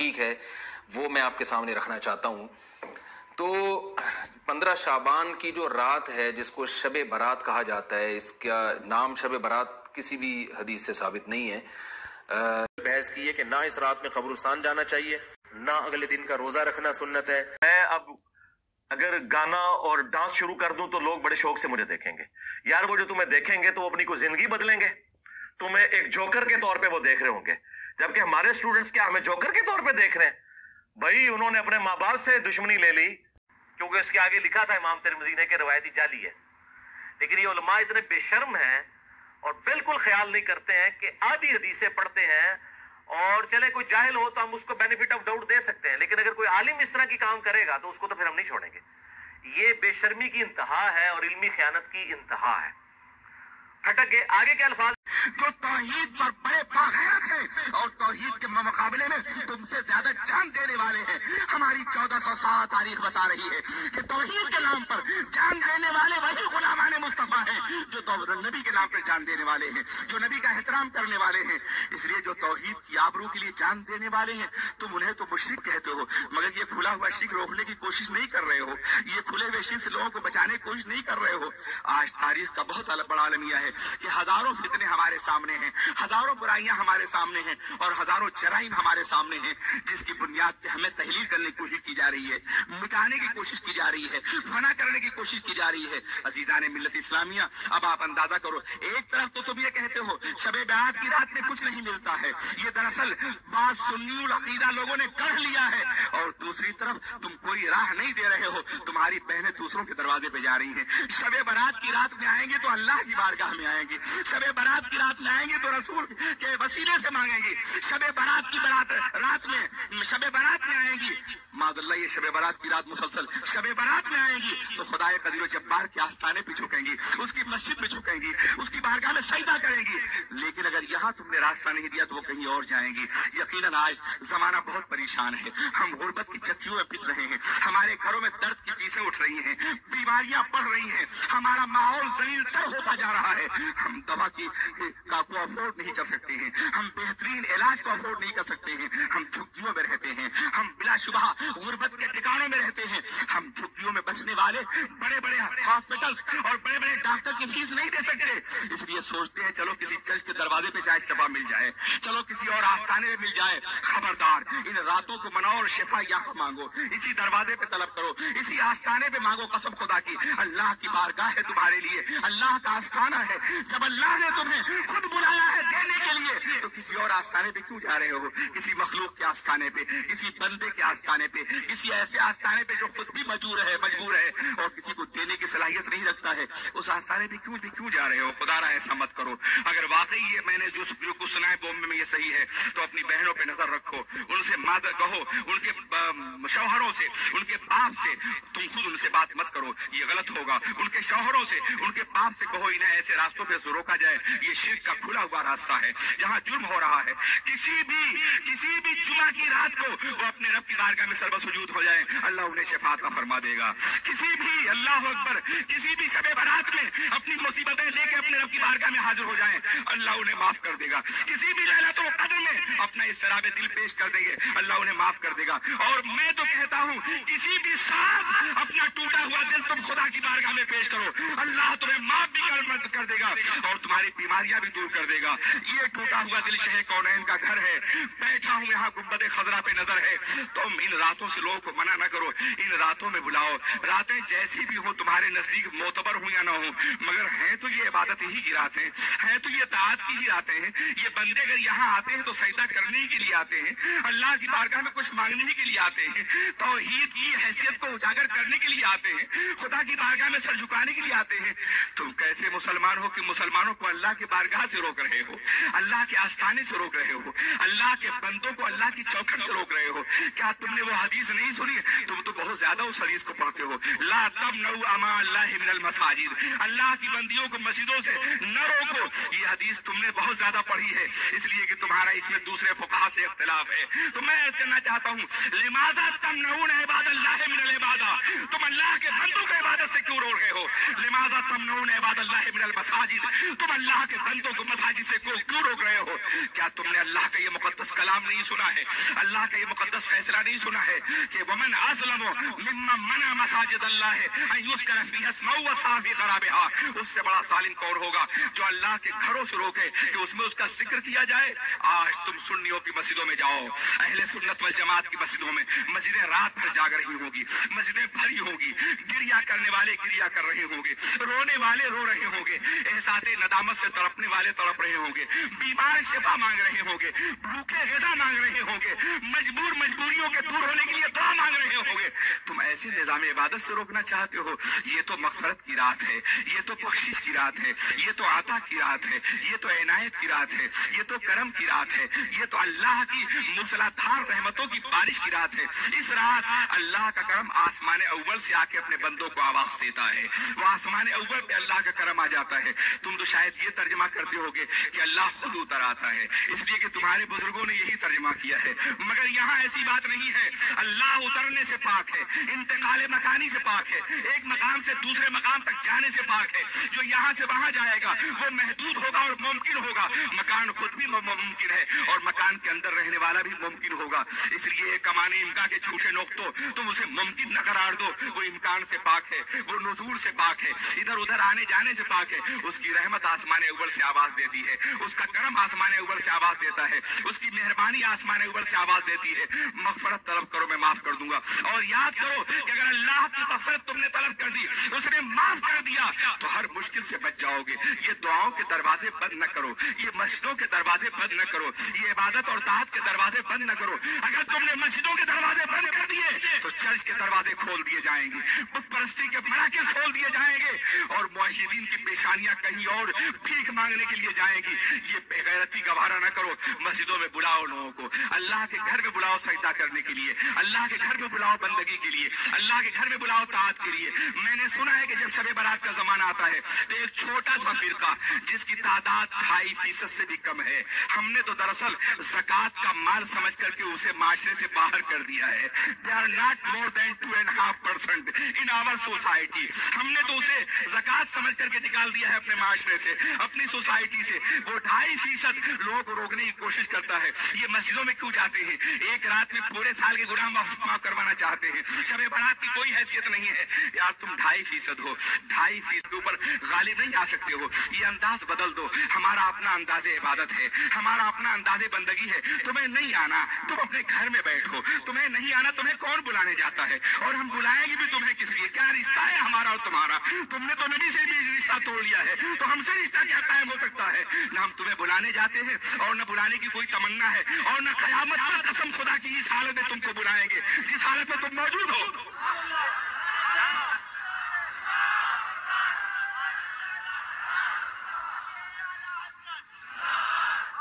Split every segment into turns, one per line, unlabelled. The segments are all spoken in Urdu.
تحقیق ہے وہ میں آپ کے سامنے رکھنا چاہتا ہوں۔ تو 15 شعبان کی جو رات ہے جس کو شب برات کہا جاتا ہے، اس کا نام شب برات کسی بھی حدیث سے ثابت نہیں ہے۔
بحث کی ہے کہ نہ اس رات میں قبرستان جانا چاہیے، نہ اگلے دن کا روزہ رکھنا سنت ہے۔ میں اب اگر گانا اور ڈانس شروع کر دوں تو لوگ بڑے شوق سے مجھے دیکھیں گے، یار وہ جو تمہیں دیکھیں گے تو وہ اپنی کوئی زندگی بدلیں گے، تمہیں ایک جوکر کے طور پہ وہ دیکھ رہے ہوں گے، جبکہ ہمارے اسٹوڈنٹس کیا ہمیں جوکر کے طور پہ دیکھ رہے ہیں؟ بھائی انہوں نے اپنے ماں باپ سے دشمنی لے لی، کیونکہ اس کے آگے لکھا تھا امام ترمذی نے کہ روایتی جعلی ہے، لیکن یہ علماء اتنے بے شرم ہیں اور بالکل خیال نہیں کرتے ہیں کہ آدھی حدیثیں پڑھتے ہیں اور چلے کوئی جاہل ہو تو ہم اس کو بینیفٹ آف ڈاؤٹ دے سکتے ہیں، لیکن اگر کوئی عالم اس طرح کی کام کرے گا تو اس کو تو پھر ہم نہیں چھوڑیں گے۔ یہ بے شرمی کی انتہا ہے اور علمی خیانت کی انتہا ہے۔ پھٹک گئے آگے کے الفاظ
جو توحید پر بڑے باغیرت ہیں اور توحید کے مقابلے میں تم سے زیادہ جان دینے والے ہیں۔ ہماری 1400 سال تاریخ بتا رہی ہے کہ توحید کے نام پر جان دینے والے وہی غلامان مصطفیٰ ہیں جو نبی کے نام پر جان دینے والے ہیں، جو نبی کا احترام کرنے والے ہیں۔ اس لیے جو توحید کی آبرو کے لیے جان دینے والے ہیں تم انہیں تو مشرک کہتے ہو، مگر یہ کھلا ہوا شرک روکنے کی کوشش نہیں کر رہے ہو، یہ کھلے ہوئے شرک سے لوگوں کو بچانے کی کوشش نہیں کر رہے ہو۔ آج تاریخ کا بہت بڑا المیہ ہے کہ ہزاروں فتنے ہمارے سامنے ہیں، ہزاروں برائیاں ہمارے سامنے ہیں اور ہزاروں جرائم ہمارے سامنے ہیں، جس کی بنیاد پہ ہمیں تحلیل کرنے کی کوشش کی جا رہی ہے، مٹانے کی کوشش کی جا رہی ہے، فنا کرنے کی کوشش کی جا رہی ہے۔ عزیزان ملت اسلامیہ، اب آپ اندازہ کرو، ایک طرف تو تم یہ کہتے ہو شب برات کی رات میں کچھ نہیں ملتا ہے، یہ دراصل بعض سنی العقیدہ لوگوں نے کہہ لیا ہے، اور دوسری طرف تم کوئی راہ نہیں دے رہے ہو، تمہاری بہنیں دوسروں کے دروازے پہ جا رہی ہیں۔ شب برات کی رات میں آئیں گے تو اللہ کی بارگاہ میں آئیں گے، شب برات کی رات میں آئیں گے تو رسول کے وسیلے سے مانگیں گے، شب برات کی رات میں شب برات میں آئیں گی، معاذ اللہ یہ شب برات کی رات مسلسل شب برات میں آئیں گی تو خدائے قدیر و جبار کے آستانے پہ جھکیں گی، اس کی مسجد میں جھکیں گی، اس کی بارگاہ میں سجدہ کریں گی، لیکن اگر یہاں تم نے راستہ نہیں دیا تو وہ کہیں اور جائیں گی۔ یقیناً آج زمانہ بہت پریشان ہے، ہم غربت کی چکیوں میں پس رہے ہیں، ہمارے گھروں میں درد کی چیزیں اٹھ رہی ہیں، بیماریاں بڑھ رہی ہیں، ہمارا ماحول ذلیل تر ہوتا جا رہا ہے، ہم دوا کو افورڈ نہیں کر سکتے ہیں، ہم بہترین علاج کو افورڈ نہیں کر سکتے ہیں، ہم جھگیوں میں رہتے ہیں، ہم بلا شبہ غربت کے ٹھکانوں میں رہتے ہیں، ہم جھگیوں میں بسنے والے بڑے بڑے ہاسپٹلز اور بڑے بڑے ڈاکٹر کی فیس نہیں دے سکتے، اس لیے سوچتے ہیں چلو کسی چرچ کے دروازے پہ شاید شفا مل جائے، چلو کسی اور آستانے میں مل جائے۔ خبردار، ان راتوں کو مناؤ اور شفا یہاں مانگو، اسی دروازے پہ طلب کرو، اسی آستانے پہ مانگو، قسم خدا کی اللہ کی بارگاہ ہے تمہارے لیے، اللہ کا آستانہ ہے، جب اللہ نے تمہیں خود بلایا ہے دینے کے لیے تو کسی اور آستانے پہ کیوں جا رہے ہو؟ کسی مخلوق کے آستانے پہ، کسی بندے کے آستانے پہ، کسی ایسے آستانے پہ جو خود بھی مجبور ہے اور کسی کو دینے کی صلاحیت نہیں رکھتا ہے، اس آستانے پہ کیوں جا رہے ہو؟ خدا را ایسا مت کرو۔ اگر واقعی یہ میں نے جو کچھ سنا ہے بوم میں یہ صحیح ہے تو اپنی بہنوں پہ نظر رکھو، ان سے معذرت کہو، ان کے شوہروں سے، ان کے باپ سے، تم خود ان سے بات مت کرو، یہ غلط ہوگا، ان کے شوہروں سے، ان کے باپ سے کہو انہیں ایسے راستوں پہ روکا جائے، یہ شرک کا کھلا ہوا راستہ ہے جہاں جرم ہو رہا ہے۔ کسی بھی جمعہ کی رات کو وہ اپنے رب کی بارگاہ میں سربہ سجود ہو جائیں، اللہ انہیں شفا عطا فرما دے گا۔ کسی بھی اللہ اکبر کسی بھی شب برات میں اپنی مصیبتیں لے کے اپنے رب کی بارگاہ میں حاضر ہو جائیں، اللہ انہیں معاف کر دے گا۔ کسی بھی لیلۃ القدر میں اپنا اضطراب دل پیش کر دیں گے، اللہ انہیں معاف کر دے گا۔ اور میں تو کہتا ہوں کسی بھی ساتھ اپنا ٹوٹا ہوا دل تم خدا کی بارگاہ میں پیش کرو، اللہ تمہیں معاف بھی کر دے گا اور تمہاری بیماریاں بھی دور کر دے گا۔ یہ ٹوٹا ہوا دل شہ کونین کا گھر ہے، بیٹھا ہوں یہاں گنبد خضرا پہ نظر ہے، تم ان راتوں سے لوگوں کو منع نہ کرو، ان راتوں میں بلاؤ، راتیں جیسی بھی ہو تمہارے نزدیک معتبر ہوں یا نہ ہوں، مگر ہیں تو یہ عبادت ہی کی راتیں ہیں، تو یہ طاعت کی ہی راتیں ہیں۔ یہ بندے اگر یہاں آتے ہیں تو سجدہ کرنے ہی کے لیے آتے ہیں، اللہ کی بارگاہ میں کچھ مانگنے ہی کے لیے آتے ہیں، توحید کی حیثیت کو اجاگر کرنے کے لیے آتے ہیں، خدا کی بارگاہ میں سر جھکانے کے لیے آتے ہیں۔ تم کیسے مسلمان ہو کہ مسلمانوں کو اللہ کی بارگاہ سے روک رہے ہو، اللہ کے آستانے سے روک رہے ہو، اللہ کے بندوں کو اللہ کی چوکھٹ سے روک رہے ہو؟ کیا تم نے وہ حدیث نہیں سنی؟ تم تو بہت زیادہ اس حدیث کو پڑھتے ہو، لا تمنعوا اماء اللہ من المساجد، اللہ کی بندیوں کو مسجدوں سے نہ روکو۔ یہ حدیث تم نے بہت زیادہ پڑھی ہے اس لیے کہ تمہارا اس میں دوسرے فقہا سے اختلاف ہے۔ تو میں عرض کرنا چاہتا ہوں، لماذا تمنعون عباد اللہ من العبادہ، تم اللہ کے بندوں کو عبادت سے کیوں روک رہے ہو؟ لماذا تمنعون عباد اللہ من المساجد، تم اللہ کے بندوں کو مساجد سے کیوں روک رہے ہو؟ کیا تم نے اللہ کا یہ مقدس کلام نہیں سنا ہے؟ اللہ اللہ کا یہ مقدس فیصلہ نہیں سنا ہے کہ ومن اظلم ممن منع مساجد اللہ ان یذکر فیہا اسمہ وسعی فی خرابہا، اس سے بڑا ظالم کون ہوگا جو اللہ کے گھروں سے روکے کہ اس میں اس کا ذکر کیا جائے۔ آج تم سنیوں کی مسجدوں میں جاؤ، اہل سنت والجماعت کی مسجدوں میں مسجدیں رات بھر جاگ رہی ہوگی، مسجدیں بھری ہوگی، گریا کرنے والے گریا کر رہے ہوں گے، رونے والے رو رہے ہوں گے، احساس ندامت سے تڑپنے والے تڑپ رہے ہوں گے، بیمار شفا مانگ رہے ہوں گے، بھوکے غذا مانگ رہے ہوں گے، مجبوریوں کے دور ہونے کے لیے دعا مانگ رہے ہوں گے۔ تم ایسے نظام عبادت سے روکنا چاہتے ہو؟ یہ تو مغفرت کی رات ہے، یہ تو بخشش کی رات ہے، یہ تو عطا کی رات ہے، یہ تو عنایت کی رات ہے، یہ تو کرم کی رات ہے، یہ تو اللہ کی موسلادھار رحمتوں کی بارش کی رات ہے۔ اس رات اللہ کا کرم آسمان اول سے آ کے اپنے بندوں کو آواز دیتا ہے، وہ آسمان اول پہ اللہ کا کرم آ جاتا ہے۔ تم تو شاید یہ ترجمہ کرتے ہوگے کہ اللہ خود اتر آتا ہے، اس لیے کہ تمہارے بزرگوں نے یہی ترجمہ کیا ہے، مگر یہاں ایسی بات نہیں ہے۔ اللہ اترنے سے پاک ہے، انتقال مکانی سے پاک ہے، ایک مقام سے دوسرے مقام تک جانے سے پاک ہے۔ جو یہاں سے وہاں جائے گا وہ محدود ہوگا اور ممکن ہوگا، مکان خود بھی ممکن ہے اور مکان کے اندر رہنے والا بھی ممکن ہوگا۔ اس لیے کمانے امکان کے جھوٹے نقطوں تم اسے ممکن نہ قرار دو، وہ امکان سے پاک ہے، وہ نزول سے پاک ہے، ادھر ادھر آنے جانے سے پاک ہے۔ اس کی رحمت آسمان اول سے آواز دیتی ہے، اس کا کرم آسمان اول سے آواز دیتا ہے، اس کی مہربانی آسمان اول سے آواز دیتی ہے۔ مغفرت طلب کرو، میں معاف کر دوں گا، اور یاد کرو کہ اگر اللہ کی مغفرت تم نے طلب کر دی، اس نے معاف کر دیا، تو ہر مشکل سے بچ جاؤ گے۔ یہ دعاؤں کے دروازے بند نہ کرو، یہ مسجدوں کے دروازے بند نہ کرو، یہ عبادت اور طاعت کے دروازے بند نہ کرو۔ اگر تم نے مسجدوں کے دروازے بند کر دیے تو چرچ کے دروازے کھول دیے جائیں گے، بت پرستی کے مراکز کھول دیے جائیں گے، اور موحدین کی پیشانیاں کہیں اور بھیک مانگنے کے لیے جائیں گی۔ یہ بے غیرتی گوارا نہ کرو، مسجدوں میں بلاؤ لوگوں کو، اللہ کے گھر میں بلاؤ سجدہ کرنے کے لیے، اللہ کے گھر میں بلاؤ بندگی کے لیے، اللہ کے گھر میں بلاؤ طاعت کے لیے۔ میں نے سنا ہے کہ جب شب برات کا زمانہ آتا ہے تو ایک چھوٹا سا فرقہ جس کی تعداد 2.5% سے بھی کم ہے، ہم نے تو دراصل زکوٰۃ کا مال سمجھ کر کے اسے معاشرے سے باہر کر دیا ہے۔ They are not more than 2.5% in our society۔ ہم نے تو اسے زکوٰۃ سمجھ کر کے نکال دیا ہے اپنے معاشرے سے، اپنی سوسائٹی سے۔ وہ 2.5% لوگوں کو روکنے کی کوشش کرتا ہے۔ یہ مسجدوں میں کیوں جاتے ہیں؟ ایک رات میں پورے سال کے گناہ معاف کروانا چاہتے ہیں۔ شب برات کی کوئی حیثیت نہیں ہے۔ یار تم 2.5% ہو، 2.5% کے اوپر غالب نہیں آ سکتے ہو۔ یہ انداز بدل دو۔ ہمارا اپنا انداز عبادت ہے، ہمارا اپنا انداز بندگی ہے۔ تمہیں نہیں آنا، تم اپنے گھر میں بیٹھو۔ تمہیں نہیں آنا، تمہیں کون بلانے جاتا ہے؟ اور ہم بلائیں گے بھی تمہیں کس لیے؟ کیا رشتہ ہے ہمارا اور تمہارا؟ تم نے تو نبی سے بھی رشتہ توڑ لیا ہے، تو ہم سے رشتہ کیا قائم ہو سکتا ہے؟ نہ ہم تمہیں بلانے جاتے ہیں اور نہ بلانے کی کوئی تمنا ہے، اور نہ قیامت پر قسم خدا کی اس حالت میں تم کو بلائیں گے جس حالت میں تم موجود ہو۔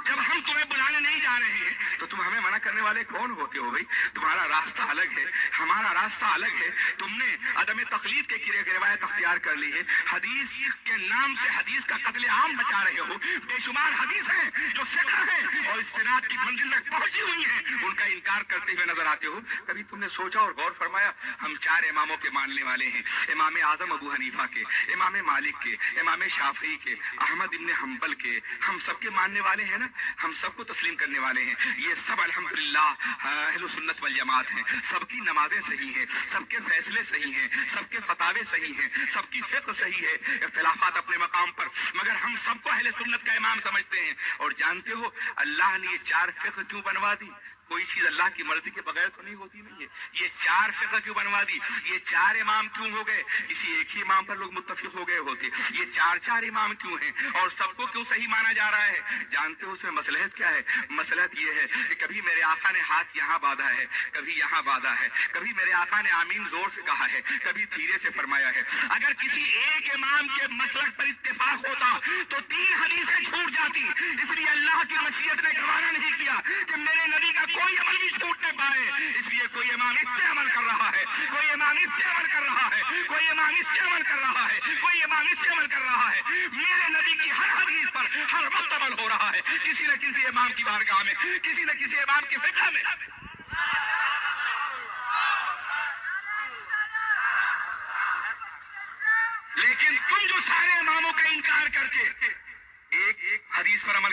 جب ہم تمہیں بلانے نہیں جا رہے ہیں تو تم ہمیں منع کرنے والے کون ہوتے ہو بھائی؟ تمہارا راستہ الگ ہے، ہمارا راستہ الگ ہے۔ تم نے عدم تقلید کے روایت اختیار کر لی ہے، حدیث کے نام سے حدیث کا قتل عام مچا رہے ہو۔ بے شمار حدیث ہیں جو فقہ ہیں اور استناد کی منزل تک پہنچی ہوئی ہیں، ان کا انکار کرتے ہوئے نظر آتے ہو۔ کبھی تم نے سوچا اور غور فرمایا ہم 4 اماموں کے ماننے والے ہیں، امام اعظم ابو حنیفہ کے، امام مالک کے، امام شافعی کے، احمد ابن حنبل کے، ہم سب کے ماننے والے ہیں نا، ہم سب کو تسلیم کرنے والے ہیں۔ یہ سب الحمدللہ اہل سنت والجماعت ہیں، سب کی نمازیں صحیح ہیں، سب کے فیصلے صحیح ہیں، سب کے فتاوے صحیح ہیں، سب کی فقہ صحیح ہے، اختلافات اپنے مقام پر، مگر ہم سب کو اہل سنت کا امام سمجھتے ہیں۔ اور جانتے ہو اللہ نے یہ 4 فقہ کیوں بنوا دی؟ کوئی چیز اللہ کی مرضی کے بغیر تو نہیں ہوتی نہیں ہے۔ یہ 4 فقہ کیوں بنوا دی؟ یہ 4 امام کیوں ہو گئے؟ کسی ایک ہی امام پر لوگ متفق ہو گئے ہوتے۔ یہ 4 امام کیوں ہیں اور سب کو کیوں صحیح مانا جا رہا ہے؟ جانتے ہو اس میں مصلحت کیا ہے؟ مصلحت یہ ہے کہ کبھی میرے آقا نے ہاتھ یہاں باندھا ہے، کبھی یہاں باندھا ہے، کبھی میرے آقا نے آمین زور سے کہا ہے، کبھی دھیرے سے فرمایا ہے۔ اگر کسی ایک امام کے مسلک پر اتفاق ہوتا تو 3 حدیثیں چھوٹ جاتی۔ اس لیے اللہ کی مشیت نے گوارا نہیں کیا کہ میرے نبی کا کوئی عمل بھی چھوٹ نہ پائے، اس لیے کوئی امام اس پہ عمل کر رہا ہے، کوئی امام اس پہ عمل کر رہا ہے، کوئی امام اس پہ عمل کر رہا ہے، کوئی امام اس پہ عمل کر رہا ہے۔ میرے نبی کی ہر حدیث پر ہر وقت عمل ہو رہا ہے، کسی نہ کسی امام کی بارگاہ میں، کسی نہ کسی امام کی فقہ میں۔ لیکن تم جو سارے اماموں کا انکار کر کے ایک حدیث پر عمل